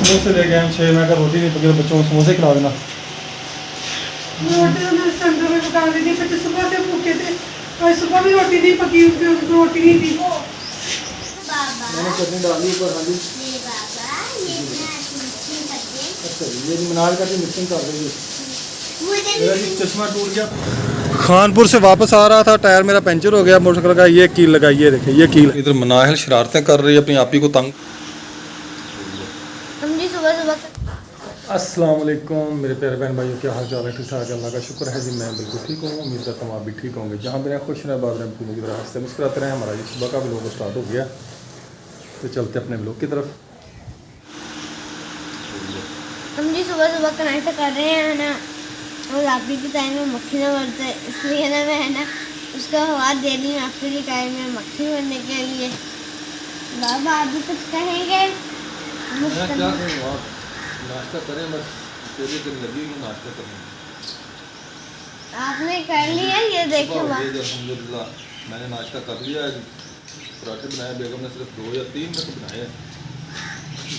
समोसे ले गए हम 6। मैं कहा रोटी नहीं पकी तो बच्चों को समोसे खिला देना। रोटी तो मैं ठंडे में पका दी थी, बच्चे सुबह से भूखे थे। आज सुबह भी रोटी नहीं पकी, रोटी नहीं थी। मैंने चटनी डाली ऊपर। हाँ जी, अच्छा ये मनाल करके मिक्सिंग कर देंगे। मेरा जी चश्मा टूट गया। खानपुर से वापस आ रहा था, टायर मेरा पंचर हो गया मोटरसाइकिल का। ये कील लगाई, ये देखिए ये कील। इधर मनाहिल शरारतें कर रही है, अपनी आपी को तंग। हम जी सुबह सुबह अस्सलाम वालेकुम मेरे प्यारे बहन भाइयों, क्या हाल चाल है? ठीक ठाक, अल्लाह का शुक्र है जी, मैं बिल्कुल ठीक हूँ। उम्मीद करता हूँ आप भी ठीक होंगे। जहाँ भी रहें खुश रहें, बात रहें, पूरी तरह हंसते मुस्कुराते रहें। हमारा ये सुबह का व्लॉग स्टार्ट हो गया, तो चलते अपने व्लॉग की तरफ। हम जी सुबह सुबह कनेक्ट कर रहे हैं ना, और आपकी के टाइम में मक्खी ना बढ़ते, इसलिए ना मैं है ना उसका हवा दे रही हूँ आपके लिए टाइम में मक्खी बनने के लिए। बाबा अभी कुछ कहेंगे? नाश्ता करें बस, तेरे दिन लगी हुई नाश्ता करने। आपने कर लिया? ये देखो अल्हम्दुलिल्लाह मैंने नाश्ता कर लिया। पराठे बनाए, बेगम ने सिर्फ 2 या 3 तक बनाए हैं।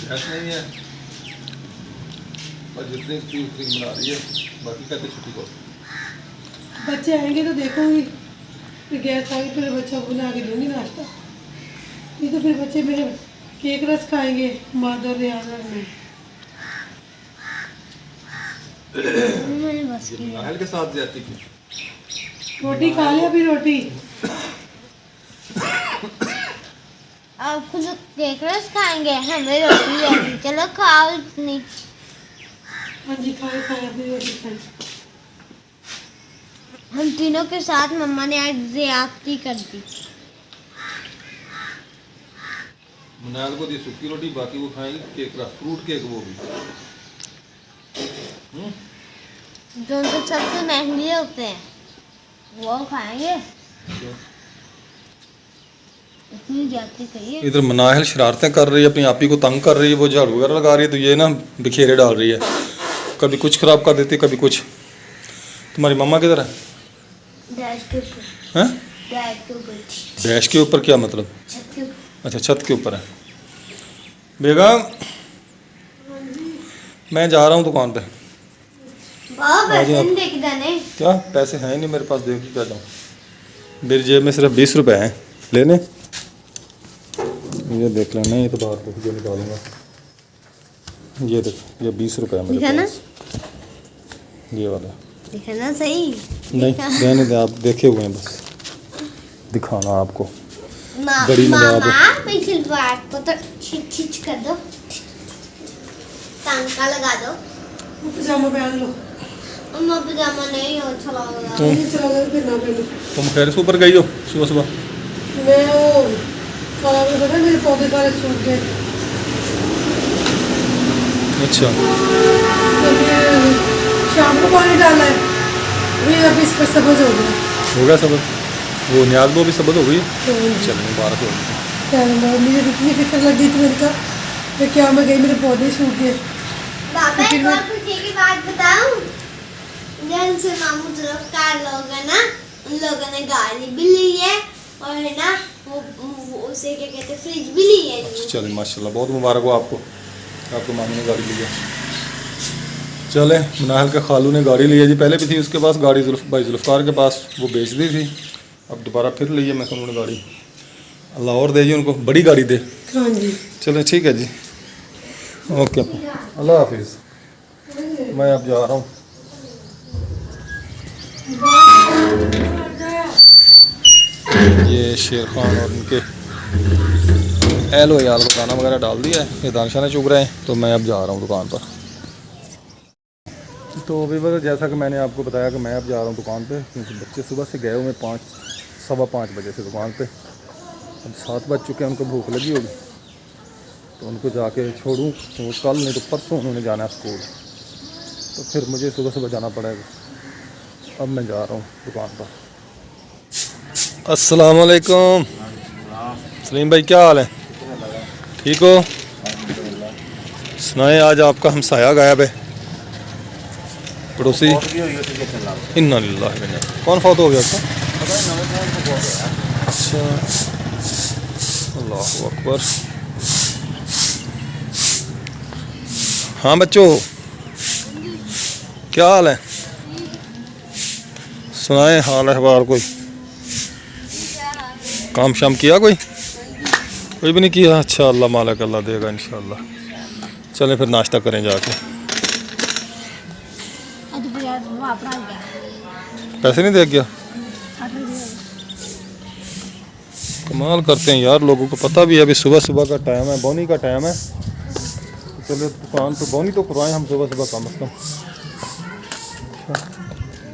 गैस नहीं है और जितनी थी उतनी बना रही है, बाकी कहते छुट्टी को। बच्चे आएंगे तो देखूंगी, फिर गैस आएगी फिर बच्चों को बना के दूंगी नाश्ता। नहीं तो फिर बच्चे मेरे केक रस खाएंगे मादर रियाज में। मैंने बस किया। नाहल के साथ जाती थी। रोटी खा लिया, फिर रोटी आप खुद केक रस खाएंगे, हमें रोटी है। चलो खाओ इतनी। हाँ जी, खाए खाए फिर रोटी खाए। हम तीनों के साथ मम्मा ने आज ज़्यादती कर दी। मनाल को दी सूखी रोटी, बाकी वो खाएंगे केक रस, फ्रूट केक वो भी। जो उनके सबसे महंगे होते हैं वो खाएंगे। इतनी जाती करिए। इधर मनाहिल शरारतें कर रही है, अपनी आपी को तंग कर रही है। वो झाड़ू वगैरह लगा रही है, तो ये ना बिखेरे डाल रही है, कभी कुछ खराब कर देती है, कभी कुछ। तुम्हारी मम्मा किधर है? डैश के ऊपर। हैं? डैश के ऊपर। डैश के ऊपर क्या मतलब? छत के ऊपर। अच्छा छत के ऊपर है। बेगम मैं जा रहा हूँ दुकान पे। बाबा पैसे नहीं देके जाने। क्या पैसे हैं नहीं मेरे पास, देख के क्या जाऊँ। मेरी जेब में सिर्फ 20 रुपए हैं, लेने। ये देख लेना, ये तो बाहर को जो निकालूंगा। ये देख, ये 20 रुपए है मेरे पास, ये वाला। दिखाना सही नहीं रहने दे, आप देखे हुए हैं, बस दिखाना आपको। बड़ी मामा पिछली बार को तो छिच कर दो, टांका लगा दो। पजामा पहन लो। अम्मा पजामा नहीं हो चला होगा। नहीं चला जाए फिर ना पहनो। तुम खैर से ऊपर गई हो सुबह सुबह? मैं वो खाना में पता मेरे पौधे सारे सूख गए। अच्छा तो मैं शाम को पानी डाला है, अभी अभी इस पर सब्ज हो गया। हो गया सब? वो न्याज वो भी सबद हो गई। चलो मुबारक हो। मुझे इतनी फिक्र लग गई थी मेरे का, तो क्या मैं गई मेरे पौधे सूख गए। बाबा एक और खुशी की बात बताऊं? जन से मामू जुल्फकार लोग है ना, उन लोगों ने गाड़ी भी ली है और है ना वो उसे क्या कहते हैं फ्रिज भी ली है। चले माशाल्लाह, बहुत मुबारक हो आपको, आपको मामी ने गाड़ी ली है। चले मनाहल के खालू ने गाड़ी ली है जी, पहले भी थी उसके पास गाड़ी, भाई जुल्फकार के पास, वो बेच दी थी, अब दोबारा फिर ली है। मैं उन्होंने गाड़ी, अल्लाह और दे जी उनको, बड़ी गाड़ी दे। हाँ जी चलो ठीक है जी, ओके, अल्लाह हाफिज़। मैं अब जा रहा हूँ। ये शेर खान और उनके एलो याल को दाना वगैरह डाल दिया है, ये दानशा ने चुग रहे हैं, तो मैं अब जा रहा हूँ दुकान पर। तो अभी बस जैसा कि मैंने आपको बताया कि मैं अब जा रहा हूँ दुकान पे, क्योंकि बच्चे सुबह से गए हुए 5-5:15 बजे से दुकान पे। अब 7 बज चुके हैं, उनको भूख लगी होगी, तो उनको जाके छोड़ूँ। तो कल नहीं तो परसों उन्होंने जाना है स्कूल, तो फिर मुझे सुबह सुबह जाना पड़ेगा। अब मैं जा रहा हूँ दुकान पर। अस्सलाम वालेकुम सलीम भाई, क्या हाल है? ठीक हो? सुनाए आज आपका हमसाया गायब है, पड़ोसी। इन्ना लिल्लाह व इन्ना, कौन फौत हो गया उसका? अच्छा, अल्लाह अकबर। हाँ बच्चों, क्या हाल है? सुनाए हाल अहवाल। कोई काम शाम किया? कोई भी नहीं किया? अच्छा, अल्लाह मालिक अल्लाह देगा इंशाल्लाह। चलें फिर नाश्ता करें जाके। पैसे नहीं दे गया? कमाल करते हैं यार, लोगों को पता भी है अभी सुबह सुबह का टाइम है, बोनी का टाइम है। चलो दुकान तो बोनी तो करवाएं हम सुबह सुबह कम से कम।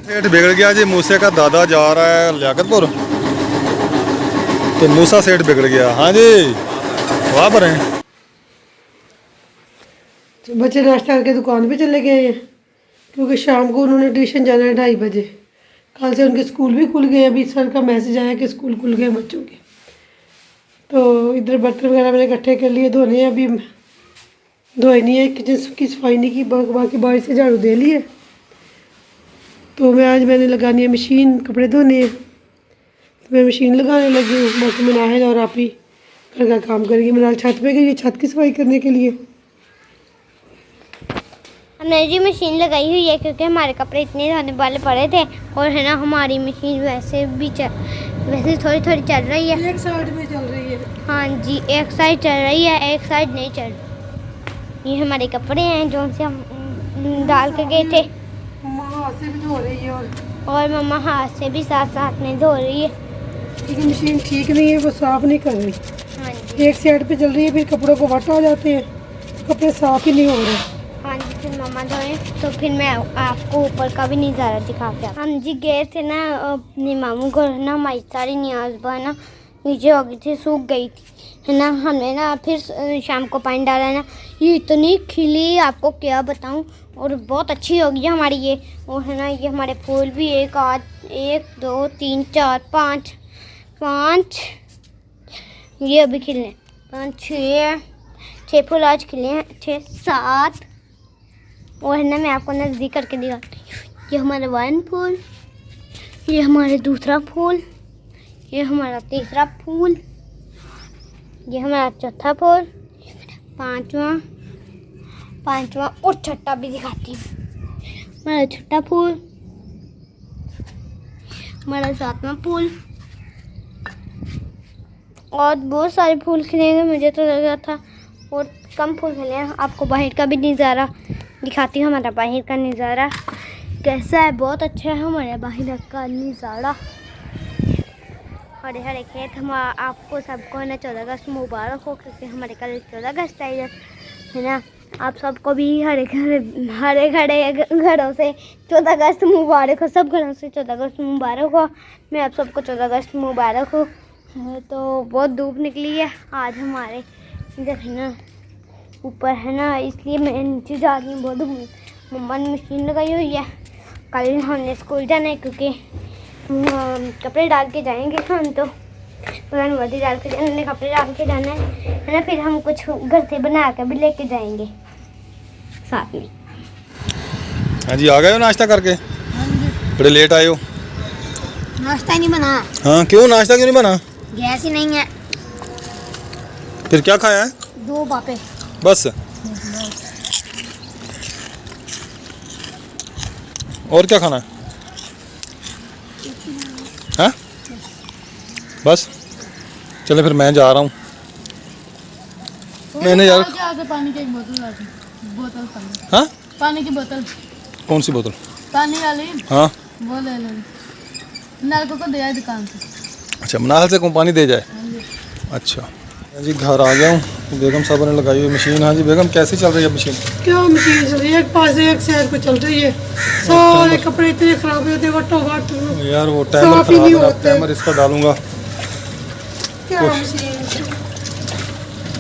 सेठ बिगड़ गया जी, मूसे का दादा जा रहा है लियाकतपुर, तो मूसा सेठ बिगड़ गया। हाँ जी, वहाँ पर हैं। तो बच्चे नाश्ता करके दुकान पे चले गए हैं, क्योंकि शाम को उन्होंने ट्यूशन जाना है 2:30 बजे। कल से उनके स्कूल भी खुल गए, अभी सर का मैसेज आया कि स्कूल खुल गए बच्चों के। तो इधर बर्तन वगैरह मैंने इकट्ठे कर लिए, धोने हैं। अभी धोए नहीं है, किचन की सफाई नहीं की, बाकी बाहर से झाड़ू दे लिए। तो मैंने लगानी है मशीन, कपड़े धोने हैं, तो मैं मशीन लगाने लगी हूँ। बाकी मनाहिद और आप ही घर का काम करेंगे। मनाल छत पे गई, छत की सफाई करने के लिए। हमने जी मशीन लगाई हुई है, क्योंकि हमारे कपड़े इतने धोने वाले पड़े थे। और है ना, हमारी मशीन वैसे थोड़ी थोड़ी चल रही है। एक साइड में चल रही है। हाँ जी, एक साइड चल रही है, एक साइड नहीं चल रही। ये हमारे कपड़े हैं जो से हम डाल के गए थे। मम्मा हाथ से भी धो रही है, और मम्मा हाथ से भी साथ साथ में धो रही है, क्योंकि मशीन ठीक नहीं है, वो साफ़ नहीं कर रही। हाँ जी, एक साइड पे चल रही है, फिर कपड़ों को वट आ जाते हैं, कपड़े साफ़ ही नहीं हो रहे। हाँ जी। फिर मम्मा धोए तो फिर मैं आपको ऊपर का भी नज़ारा दिखा के। हम जी गए थे ना अपने मामू को, ना हमारी सारी न्याज़बा ना नीचे हो गई थी, सूख गई थी, है ना। हमने ना फिर शाम को पानी डाला ना, ये इतनी खिली, आपको क्या बताऊं, और बहुत अच्छी हो गई हमारी ये। और है ना, ये हमारे फूल भी 1 2 3 4 5 ये अभी खिले 5 6 फूल आज खिले हैं, 6 7। और है ना, मैं आपको नज़दीक करके दिखाती हूँ। ये हमारा 1 फूल, ये हमारा दूसरा फूल, ये हमारा तीसरा फूल, ये हमारा चौथा फूल, पांचवा और छठा भी दिखाती हूँ। हमारा छठा फूल, हमारा 7वां फूल, और बहुत सारे फूल खिलेंगे। मुझे तो लगा था और कम फूल खिले हैं। आपको बाहर का भी नज़ारा दिखाती हूँ, हमारा बाहर का नज़ारा कैसा है। बहुत अच्छा है हमारे बाहर का नज़ारा। हरे हरे खेत। हम आपको सबको है ना 14 अगस्त मुबारक हो, क्योंकि हमारे कल 14 अगस्त है ना। आप सबको भी हरे घरे घरों से 14 अगस्त मुबारक हो, सब घरों से 14 अगस्त मुबारक हो। मैं आप सबको 14 अगस्त मुबारक हो। तो बहुत धूप निकली है आज हमारे इधर है ना ऊपर, है ना, इसलिए मैं नीचे जा रही हूँ। बहुत मम्मा ने मशीन लगाई हुई है। कल हमने स्कूल जाना है, क्योंकि कपड़े डाल के जाएंगे हम, तो वर्दी डाल के जाने, कपड़े डाल के जाना है ना। फिर हम कुछ घर से बना कर भी लेके जाएंगे साथ में। हाँ जी, आ गए हो नाश्ता करके? बड़े लेट आए हो। नाश्ता ही नहीं बना। हाँ क्यों, नाश्ता क्यों नहीं बना? गैस ही नहीं है। फिर क्या खाया है? 2 बापे बस। और क्या खाना है? हाँ बस। चले फिर मैं जा रहा हूँ। मैंने यार पानी की एक बोतल पानी। हाँ, पानी की बोतल। कौन सी बोतल? पानी वाली। हाँ वो ले लो, नालको को दिया दुकान से। अच्छा, मनाल से कौन पानी दे जाए? अच्छा जी, घर आ गया हूँ। बेगम साहब ने लगाई हुई मशीन। हाँ जी बेगम, कैसी चल रही है मशीन? क्या मशीन चल रही है, एक पास एक साइड पे चल रही है। सारे कपड़े इतने खराब होते हैं, वटो वट यार वो टाइमर साफ ही नहीं खराब है, होते। टाइमर इसका डालूंगा। क्या मशीन,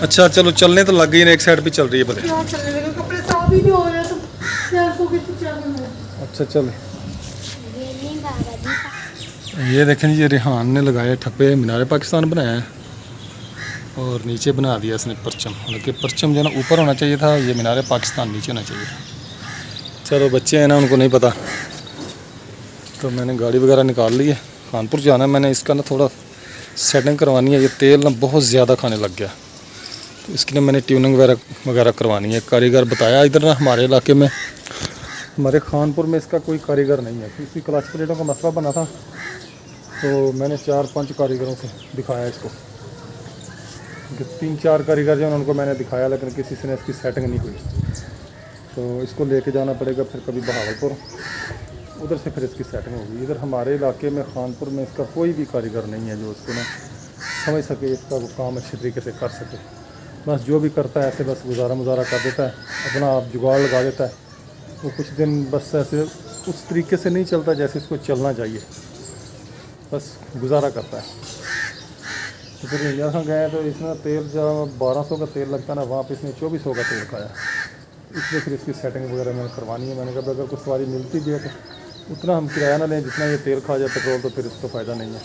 अच्छा चलो, चलने तो लग गई ना, एक साइड पे चल रही है पता। क्या चलने लगे, कपड़े साफ ही नहीं हो रहे, तो यार को कितनी चल। अच्छा चल, ये देखें जी, ये रेहान ने लगाए ठप्पे, मीनार पाकिस्तान बनाया है और नीचे बना दिया इसने परचम। हालांकि परचम जो ना ऊपर होना चाहिए था, ये मीनार पाकिस्तान नीचे होना चाहिए था। चलो बच्चे हैं ना, उनको नहीं पता। तो मैंने गाड़ी वगैरह निकाल ली है, कानपुर जाना है। मैंने इसका ना थोड़ा सेटिंग करवानी है। ये तेल ना बहुत ज़्यादा खाने लग गया, इसके लिए मैंने ट्यूनिंग वगैरह करवानी है। कारीगर बताया इधर ना हमारे इलाके में, हमारे खानपुर में इसका कोई कारीगर नहीं है। इसकी क्लच प्लेटों का मसला बना था तो मैंने 4-5 कारीगरों से दिखाया इसको, 3-4 कारीगर जो उनको मैंने दिखाया, लेकिन किसी से ने इसकी सेटिंग नहीं हुई। तो इसको लेके जाना पड़ेगा फिर कभी बहावलपुर, उधर से फिर इसकी सेटिंग होगी। इधर हमारे इलाके में खानपुर में इसका कोई भी कारीगर नहीं है जो इसको ना समझ सके, इसका वो काम अच्छे तरीके से कर सके। बस जो भी करता है ऐसे बस गुजारा कर देता है, अपना आप जुगाड़ लगा देता है। वो कुछ दिन बस ऐसे उस तरीके से नहीं चलता जैसे इसको चलना चाहिए, बस गुजारा करता है। तो फिर यहाँ गए तो इसने तेल जब 1200 का तेल लगता है ना, वहाँ पे इसने 2400 का तेल खाया। इसलिए फिर इसकी सेटिंग वगैरह मैंने करवानी है। मैंने कहा अगर कुछ सवारी मिलती भी है तो उतना हम किराया ना लें जितना ये तेल खा जाए पेट्रोल, तो फिर इसको फ़ायदा नहीं है।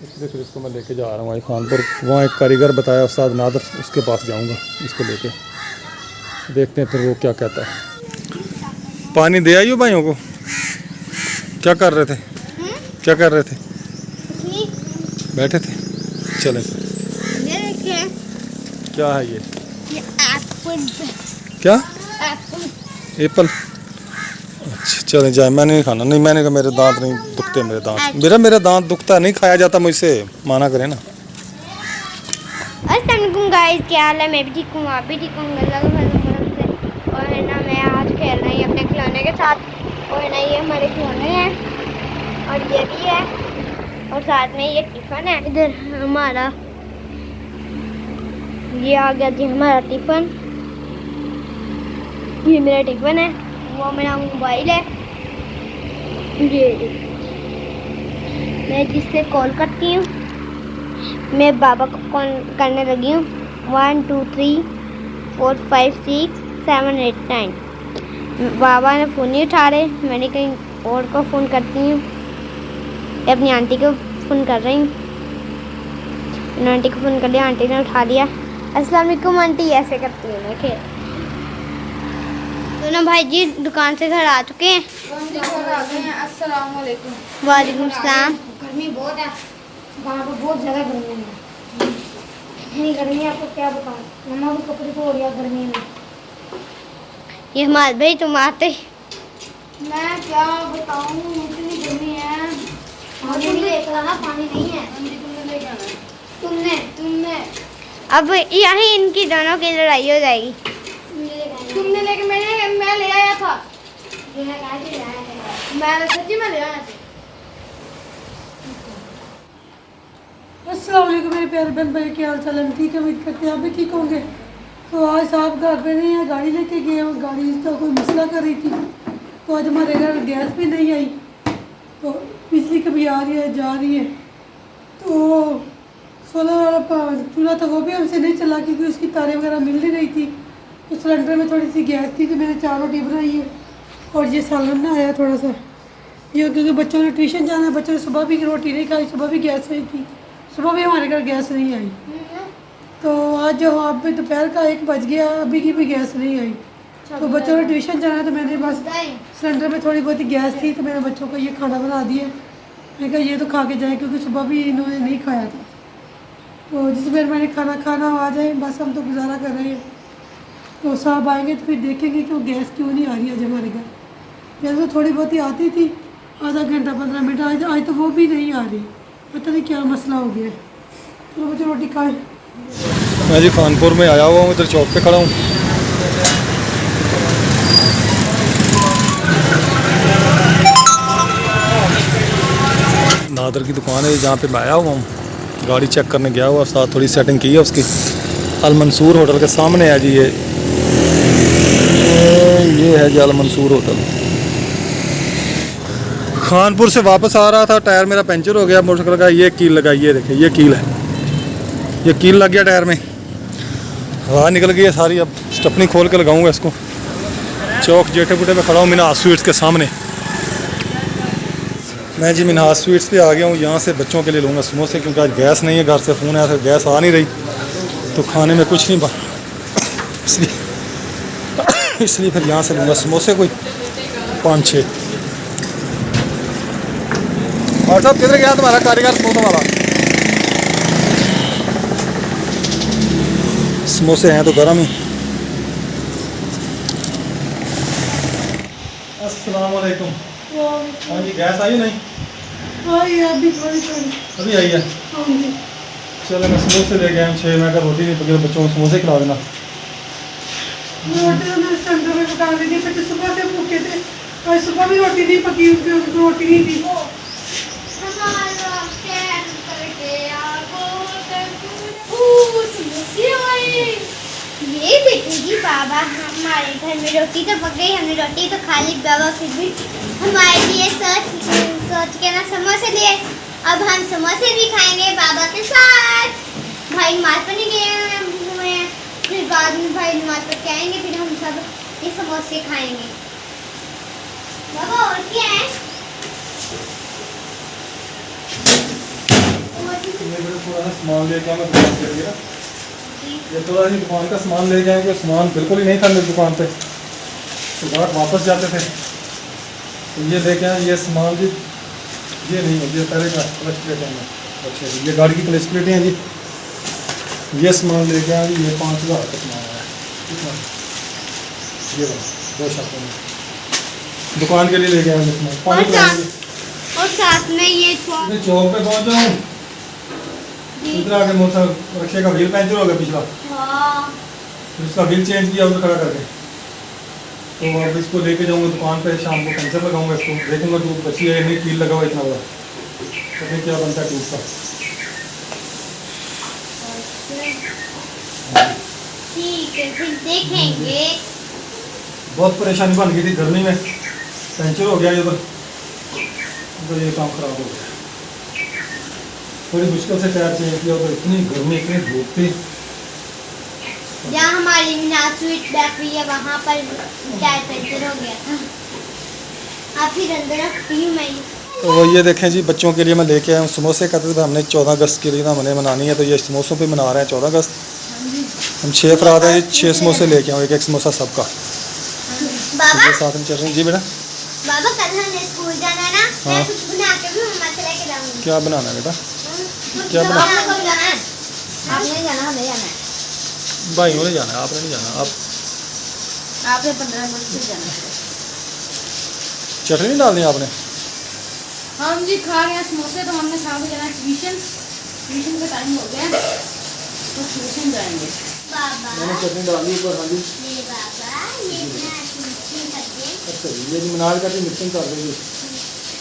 इसलिए फिर इसको मैं लेके जा रहा हूँ खानपुर। वहाँ एक कारीगर बताया उस्ताद नादर, उसके पास जाऊँगा इसको लेके, देखते हैं फिर वो क्या कहता है। पानी दे आइयो भाइयों को। क्या कर रहे थे? क्या कर रहे थे? बैठे थे। चलें। क्या है ये एप्पल। क्या? एप्पल। अच्छा चलें जाए। मैंने नहीं खाना। नहीं, मैंने कहा मेरे दांत नहीं दुखते, मेरे दांत मेरा दांत दुखता नहीं, खाया जाता मुझसे, माना करें ना। अस्सलामुअलैकुम गाइस, क्या हाल है? मैं भी ठीक हूँ, आप भी ठीक होंगे अल्लाह के फजल से। और है ना, मैं आज खेल रही हूँ अपने खिलौने के साथ। और है ना, ये हमारे खिलौने हैं और ये भी है, और साथ में ये टिफ़न है। इधर हमारा ये आ गया जी, हमारा टिफ़न। ये मेरा टिफ़न है, वो मेरा मोबाइल है। ये मैं जिससे कॉल करती हूँ, मैं बाबा को कॉल करने लगी हूँ। 1 2 3 4 5 6 7 8 9। बाबा ने फ़ोन नहीं उठा रहे, मैंने कहीं और को फ़ोन करती हूँ, अपनी आंटी को फ़ोन कर रही हूँ। आंटी को फ़ोन कर लिया, आंटी ने उठा लिया। अस्सलाम वालेकुम आंटी, ऐसे करती हूँ मैं खेल। दोनों भाई जी दुकान से घर आ चुके हैं। अस्सलाम वालेकुम। वालेकुम सलाम। गर्मी बहुत है, वहाँ पर बहुत ज़्यादा गर्मी है। इतनी गर्मी आपको क्या बताऊँ, मम्मा भी कपड़े धो रही है गर्मी में। ये हमारे भाई तुम आते मैं क्या बताऊँ, इतनी गर्मी है। मुझे भी देख रहा, पानी नहीं है। तुमने लेके आना है। तुमने अब यही इनकी दोनों की लड़ाई हो जाएगी। तुमने लेके मैं ले आया था। मैं सच्ची में ले आया था। अस्सलाम वालेकुम मेरे प्यारे बहन भाई, क्या हाल चाल है? ठीक है, उम्मीद करते हैं आप भी ठीक होंगे। तो आज साहब घर पे नहीं है, गाड़ी लेके गए हैं। गाड़ी का कोई मसला कर रही थी, तो आज हमारे घर गैस भी नहीं आई। तो बिजली कभी आ रही है जा रही है। तो सोलर वाला चूल्हा था वो भी हमसे नहीं चला क्योंकि उसकी तारें वगैरह मिल नहीं रही थी। तो सिलेंडर में थोड़ी सी गैस थी, तो मैंने 4 रोटी बनाई है। और ये सालन ना आया थोड़ा सा, ये क्योंकि बच्चों ने ट्यूशन जाना है, बच्चों ने सुबह भी रोटी नहीं खाई, सुबह भी गैस नहीं थी, सुबह भी हमारे घर गैस नहीं आई। तो आज जो आप भी दोपहर का 1 बज गया, अभी की भी गैस नहीं आई। तो बच्चों ने ट्यूशन जाना है, तो मैंने बस सिलेंडर में थोड़ी बहुत ही गैस थी, तो मैंने बच्चों को ये खाना बना दिया। मैंने कहा ये तो खा के जाए, क्योंकि सुबह भी इन्होंने नहीं खाया था। तो जिस बार मैंने खाना आ जाए, बस हम तो गुजारा कर रहे हैं। तो साहब आएंगे तो फिर देखेंगे कि वो गैस क्यों नहीं आ रही आज हमारे घर। गैस तो थोड़ी बहुत ही आती थी, आधा घंटा 15 मिनट, आज तो वो भी नहीं आ रही। पता नहीं क्या मसला हो गया है। तो मुझे रोटी खाएं। मैं जी खानपुर में आया हुआ हूँ, इधर चौक पे खड़ा हूँ। नादर की दुकान है जहाँ पे मैं आया हुआ हूँ, गाड़ी चेक करने गया हुआ, साथ थोड़ी सेटिंग की है उसकी। अल मंसूर होटल के सामने है जी, ये है जी अल मंसूर होटल। खानपुर से वापस आ रहा था, टायर मेरा पंचर हो गया मोटरसाइकिल का। ये कील लगाई है, देखिए ये कील है, ये कील लग गया टायर में, हवा निकल गई है सारी। अब स्टपनी खोल के लगाऊंगा इसको। चौक जेठे पुटे पे खड़ा हूँ मिनहास स्वीट्स के सामने। मैं जी मिनहास स्वीट्स पे आ गया हूँ। यहाँ से बच्चों के लिए लूँगा समोसे, क्योंकि आज गैस नहीं है, घर से फ़ोन आया था गैस आ नहीं रही, तो खाने में कुछ नहीं बना, इसलिए फिर यहाँ से लूँगा समोसे कोई 5-6। और साहब किधर गया तुम्हारा कारीगर समोसा वाला? समोसे हैं तो गर्म ही। अस्सलाम वालेकुम। हाँ जी, गैस आई नहीं? हाँ ये अभी थोड़ी थोड़ी। अभी आई है। हाँ जी। चलो मैं समोसे ले गया 6 मैं का रोटी नहीं पकी, बच्चों को समोसे खिला देना। रोटी तो मैं ठंडे में पका दी थी, बच्चे सुबह से भूखे थे और सुबह भी रोटी नहीं पकी, उनकी रोटी नहीं थी। हमारा प्यार करके आपको ये देखेगी बाबा, हमारे घर में रोटी तो पक गई, हमने रोटी तो खा ली बाबा, फिर भी हमारे लिए सोच के ना समोसे लिए। अब हम समोसे भी खाएंगे बाबा के साथ। भाई नमाज पढ़ने गए हुए हैं, फिर बाद में भाई नमाज पढ़ के आएंगे, फिर हम सब ये समोसे खाएंगे। बाबा और क्या है? थोड़ा सा सामान ले गया मैं दुकान के लिए। ये थोड़ा सी दुकान का सामान ले गए, क्योंकि सामान बिल्कुल ही नहीं था मेरी दुकान पे, तो घर वापस जाते थे। तो ये लेके आए ये सामान जी, ये नहीं है, ये पहले का क्लच प्लेटें हैं। अच्छा जी, ये गाड़ी की क्लच प्लेटें हैं जी। ये सामान लेके आए, ये 5000 का सामान आया। कितना? ये 2 शर्टों में दुकान के लिए लेके आए सामान। और साथ में ये चौक पे पहुँच जाऊँ, इधर आके मोटर रखे का व्हील पंचर हो गया पिछला, हाँ फिर उसका व्हील चेंज किया उधर खड़ा करके। तो अब इसको लेके जाऊंगा दुकान पे, शाम को पंचर लगाऊंगा इसको, देखूंगा ट्यूब बची है नहीं, कील लगा हुआ इतना बड़ा, तो क्या बनता है ट्यूब का। ठीक है, फिर देखेंगे। बहुत परेशानी बन गई थी गर्मी में, पंचर हो गया उधर, तो ये काम खराब हो गया। थोड़ी मुश्किल से टायर चेंज किया, तो इतनी गर्मी इतनी धूप थी। जहाँ हमारी मीनार स्वीट बेकरी है वहाँ पर टायर पंचर हो गया था। आप फिर अंदर रखती हूँ मैं। तो वो ये देखें जी, बच्चों के लिए मैं लेके आया हूँ समोसे। कहते थे हमने 14 अगस्त के लिए ना हमने मनानी है, तो ये समोसों पे मना रहे हैं 14 अगस्त। हम 6 अफराद हैं, 6 समोसे लेके आऊँ, एक समोसा सबका। बाबा साथ में चल रहे हैं जी बेटा। बाबा कल हमने स्कूल जाना है ना, हाँ। मैं कुछ बना के भी मम्मा से लेके जाऊंगी। क्या बनाना है बेटा? कुछ क्या बना- आपने कब जाना है? आपने नहीं जाना, हमें जाना है। भाइयों ने जाना है, आपने नहीं जाना। आप आपने 15 मिनट से जाना है। चटनी नहीं डालनी आपने? हम जी खा रहे हैं समोसे, तो हमने शाम को जाना है ट्यूशन का टाइम हो गया, तो ट्यूशन जाएंगे। बाबा मैंने चटनी डाली ऊपर। हाँ जी। ये बाबा ये ना मिक्सिंग कर दे। अच्छा जी, ये जी मनाल का जी मिक्सिंग कर देंगे।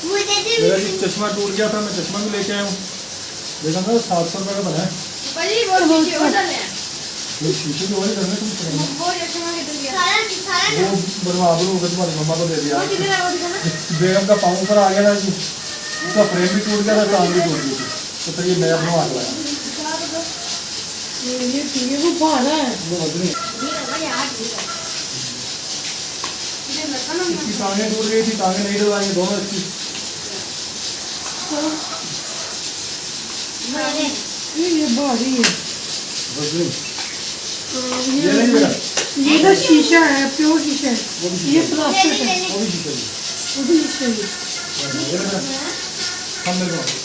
मुझे दे मेरा जी चश्मा टूट गया था, मैं चश्मा भी लेके आया हूँ। देखा था 700 रुपये का बना है। भाई वो शीशे और डाले हैं, ये शीशे की वही करने तुम करेंगे। वो चश्मा किधर गया? सारा वो बनवा दो, तुम्हारी मम्मा को दे दिया। वो किधर है? वो दिखा। बेगम का पाँव पर आ गया था जी, उसका फ्रेम भी टूट गया था, टांग भी टूट गई थी, तो फिर ये नया बनवा के लाया। ये ठीक है, वो भारा है। वो वजनी इसकी टांगें टूट गई थी, टांगें नहीं डलवाएंगे दोनों इसकी। ये भारी है। वजनी ये नहीं बेटा, ये तो शीशा है, प्योर शीशा है। वो भी ये शीशा प्लास्टिक है, है, वो भी शीशा है। वो भी शीशा है। ये बेटा, हम मिल रहे हैं।